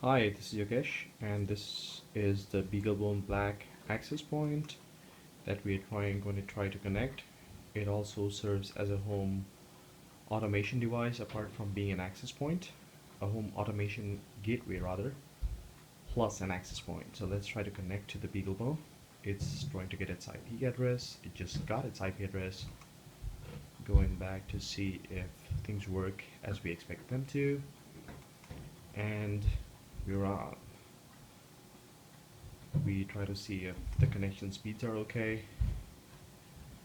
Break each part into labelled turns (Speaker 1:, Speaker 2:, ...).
Speaker 1: Hi, this is Yogesh, and this is the BeagleBone Black access point that going to try to connect. It also serves as a home automation device apart from being an access point, a home automation gateway rather, plus an access point. So let's try to connect to the BeagleBone. It's trying to get its IP address. It just got its IP address. Going back to see if things work as we expect them to, and we're on. We try to see if the connection speeds are okay,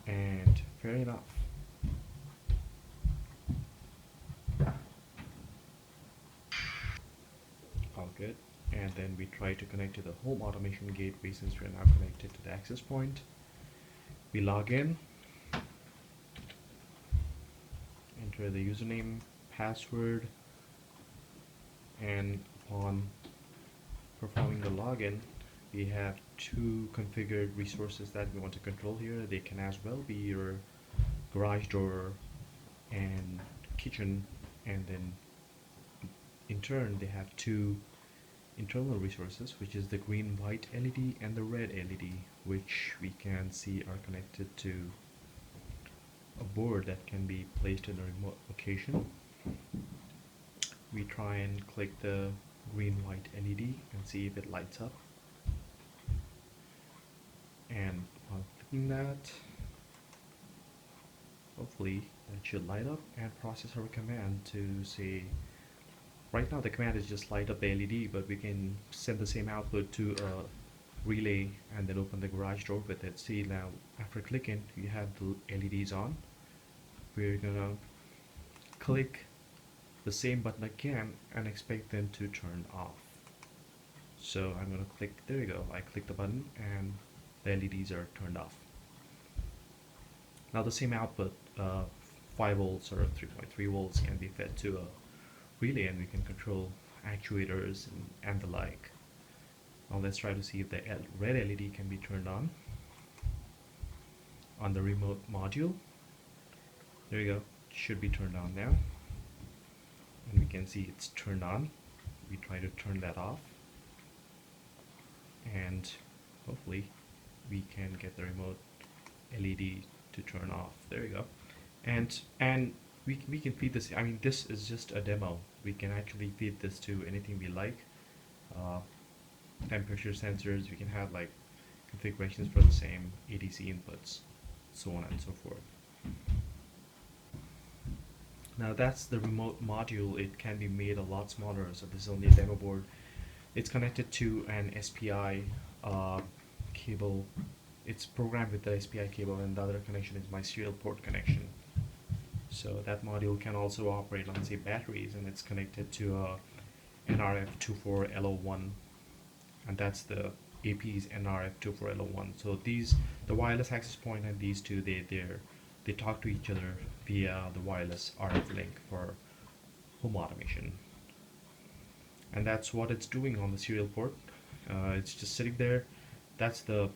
Speaker 1: and fair enough. All good. And then we try to connect to the home automation gateway since we're now connected to the access point. We log in, enter the username, password, and upon performing the login, we have two configured resources that we want to control here. They can as well be your garage door and kitchen, and then in turn they have two internal resources, which is the green white LED and the red LED, which we can see are connected to a board that can be placed in a remote location. We try and click the green white LED and see if it lights up, and upon clicking that, hopefully that should light up and process our command to say, right now the command is just light up the LED, but we can send the same output to a relay and then open the garage door with it. See, now after clicking you have the LEDs on. We're gonna click the same button again and expect them to turn off. So I'm gonna click, there you go, I click the button and the LEDs are turned off. Now the same output, 5 volts or 3.3 volts, can be fed to a relay and we can control actuators and the like. Now let's try to see if the red LED can be turned on the remote module. There you go, it should be turned on now, and we can see it's turned on. We try to turn that off, and hopefully we can get the remote LED to turn off. There you go. And we can feed this. I mean, this is just a demo. We can actually feed this to anything we like. Temperature sensors, we can have like configurations for the same ADC inputs, so on and so forth. Now that's the remote module. It can be made a lot smaller, so this is only a demo board. It's connected to an SPI cable. It's programmed with the SPI cable, and the other connection is my serial port connection. So that module can also operate on, say, batteries, and it's connected to a NRF24L01, and that's the AP's NRF24L01. So the wireless access point and these two, they talk to each other via the wireless RF link for home automation, and that's what it's doing on the serial port. It's just sitting there. That's the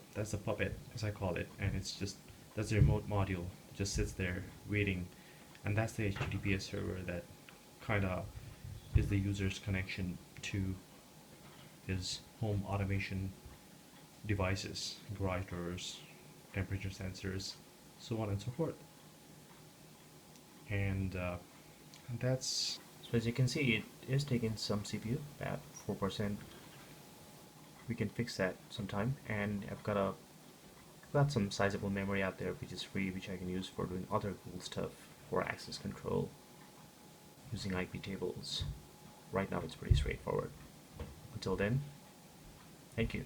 Speaker 1: puppet, as I call it, and that's the remote module. It just sits there waiting, and that's the HTTPS server that kind of is the user's connection to his home automation devices, garage doors, temperature sensors, so on and so forth. And that's, so as you can see, it is taking some CPU, about 4%. We can fix that sometime, and I've got some sizable memory out there which is free, which I can use for doing other cool stuff for access control using IP tables. Right now it's pretty straightforward. Until then, thank you.